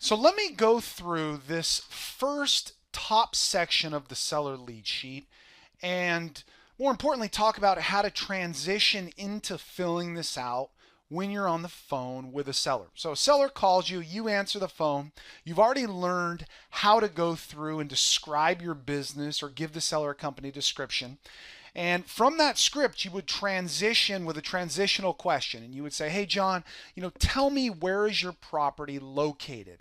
So let me go through this first top section of the seller lead sheet and more importantly talk about how to transition into filling this out when you're on the phone with a seller. So a seller calls you, you answer the phone, you've already learned how to go through and describe your business or give the seller a company description. And from that script, you would transition with a transitional question. And you would say, hey, John, tell me, where is your property located?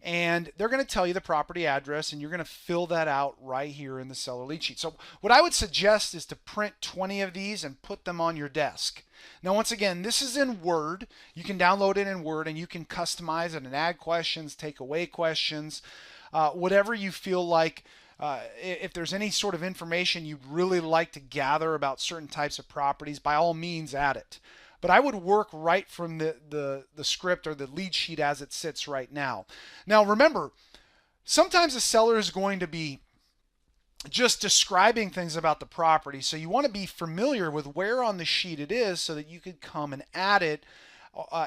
And they're going to tell you the property address, and you're going to fill that out right here in the seller lead sheet. So what I would suggest is to print 20 of these and put them on your desk. Now, once again, this is in Word. You can download it in Word, and you can customize it and add questions, take away questions, whatever you feel like. If there's any sort of information you'd really like to gather about certain types of properties, by all means add it. But I would work right from the script or the lead sheet as it sits right now. Now remember, sometimes a seller is going to be just describing things about the property, so you want to be familiar with where on the sheet it is so that you could come and add it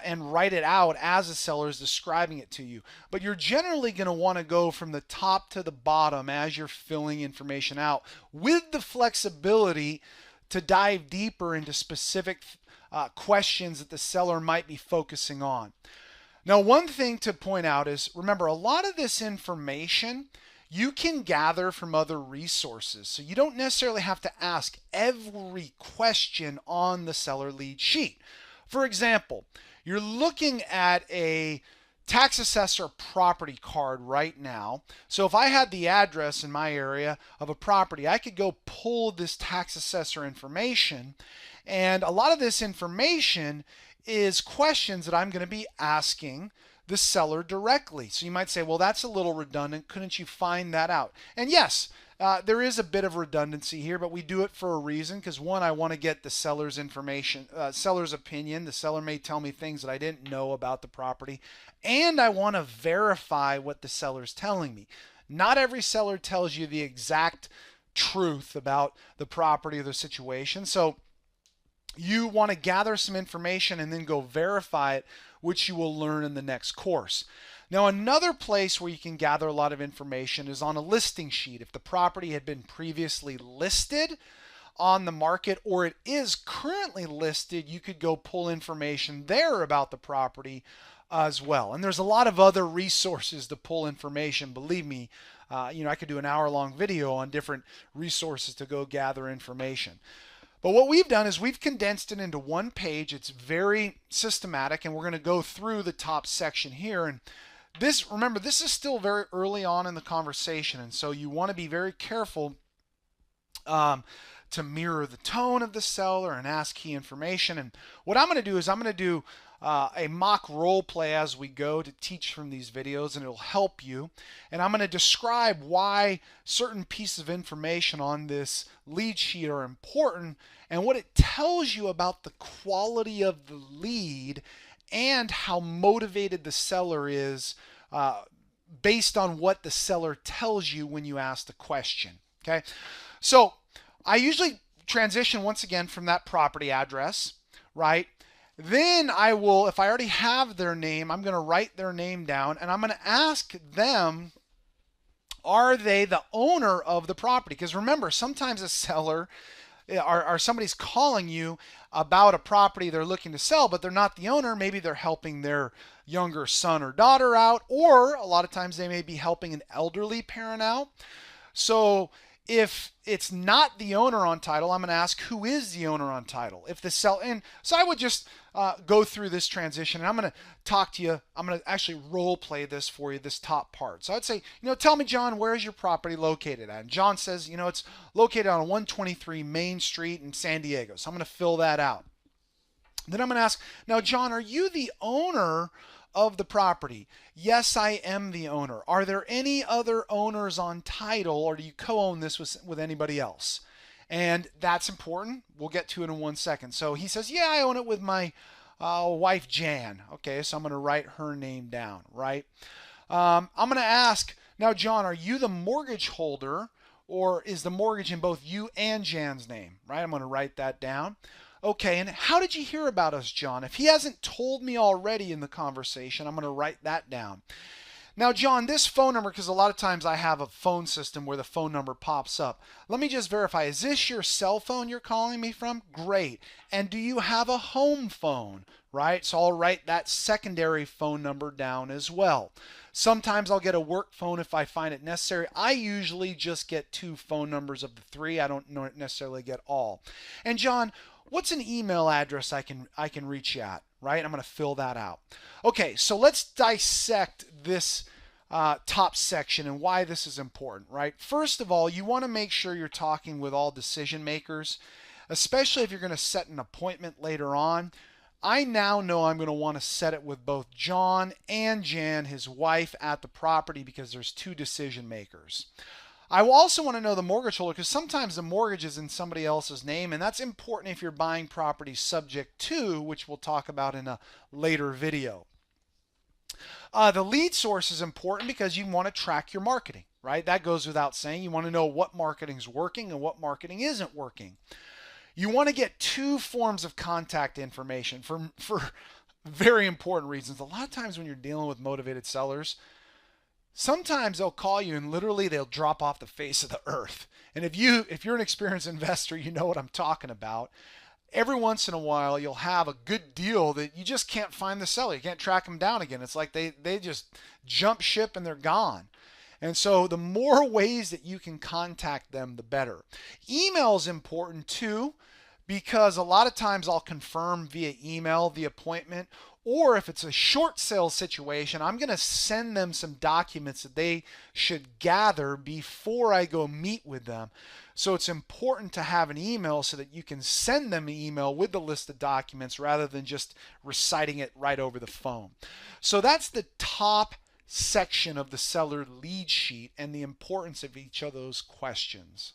and write it out as a seller is describing it to you. But you're generally going to want to go from the top to the bottom as you're filling information out, with the flexibility to dive deeper into specific questions that the seller might be focusing on. Now, one thing to point out is, remember, a lot of this information you can gather from other resources. So you don't necessarily have to ask every question on the seller lead sheet. For example, you're looking at a tax assessor property card right now. So if I had the address in my area of a property, I could go pull this tax assessor information. And a lot of this information is questions that I'm going to be asking the seller directly. So you might say, well, that's a little redundant. Couldn't you find that out? And yes, there is a bit of redundancy here, but we do it for a reason, because one, I want to get the seller's information, seller's opinion. The seller may tell me things that I didn't know about the property, and I want to verify what the seller's telling me. Not every seller tells you the exact truth about the property or the situation. So you want to gather some information and then go verify it, which you will learn in the next course. Now, another place where you can gather a lot of information is on a listing sheet. If the property had been previously listed on the market, or it is currently listed, you could go pull information there about the property as well. And there's a lot of other resources to pull information. Believe me, I could do an hour-long video on different resources to go gather information. But what we've done is we've condensed it into one page. It's very systematic, and we're going to go through the top section here. And this, remember, this is still very early on in the conversation, and so you want to be very careful to mirror the tone of the seller and ask key information. And what I'm going to do is I'm going to do a mock role play as we go to teach from these videos, and it'll help you. And I'm going to describe why certain pieces of information on this lead sheet are important and what it tells you about the quality of the lead and how motivated the seller is based on what the seller tells you when you ask the question. Okay, so I usually transition once again from that property address, right? Then I will, if I already have their name, I'm going to write their name down, and I'm going to ask them, are they the owner of the property? Because remember, sometimes a seller or somebody's calling you about a property they're looking to sell, but they're not the owner. Maybe they're helping their younger son or daughter out, or a lot of times they may be helping an elderly parent out. So if it's not the owner on title, I'm going to ask, who is the owner on title? If the seller, and so I would just go through this transition, and I'm going to talk to you. I'm going to actually role play this for you, this top part. So I'd say, tell me, John, where is your property located at? And John says, it's located on 123 Main Street in San Diego. So I'm going to fill that out. Then I'm going to ask, now, John, are you the owner of the property? Yes, I am the owner. Are there any other owners on title, or do you co-own this with anybody else? And that's important. We'll get to it in 1 second. So he says, yeah, I own it with my wife, Jan. Okay, so I'm going to write her name down, right? I'm going to ask, now, John, are you the mortgage holder, or is the mortgage in both you and Jan's name, right? I'm going to write that down. Okay, and how did you hear about us, John? If he hasn't told me already in the conversation, I'm going to write that down. Now, John, this phone number, because a lot of times I have a phone system where the phone number pops up. Let me just verify. Is this your cell phone you're calling me from? Great. And do you have a home phone? Right? So I'll write that secondary phone number down as well. Sometimes I'll get a work phone if I find it necessary. I usually just get 2 phone numbers of the 3. I don't necessarily get all. And John, what's an email address I can reach you at? Right? I'm going to fill that out. Okay, so let's dissect this top section and why this is important, right? First of all, you want to make sure you're talking with all decision makers, especially if you're going to set an appointment later on. I now know I'm going to want to set it with both John and Jan, his wife, at the property because there's 2 decision makers. I will also want to know the mortgage holder because sometimes the mortgage is in somebody else's name, and that's important if you're buying properties subject to, which we'll talk about in a later video. The lead source is important because you want to track your marketing, right? That goes without saying. You want to know what marketing is working and what marketing isn't working. You want to get 2 forms of contact information for very important reasons. A lot of times when you're dealing with motivated sellers, sometimes they'll call you and literally they'll drop off the face of the earth. And if you're an experienced investor, you know what I'm talking about. Every once in a while, you'll have a good deal that you just can't find the seller. You can't track them down again. It's like they just jump ship and they're gone. And so the more ways that you can contact them, the better. Email is important too, because a lot of times I'll confirm via email the appointment, or if it's a short sale situation, I'm going to send them some documents that they should gather before I go meet with them. So it's important to have an email so that you can send them an email with the list of documents rather than just reciting it right over the phone. So that's the top section of the seller lead sheet and the importance of each of those questions.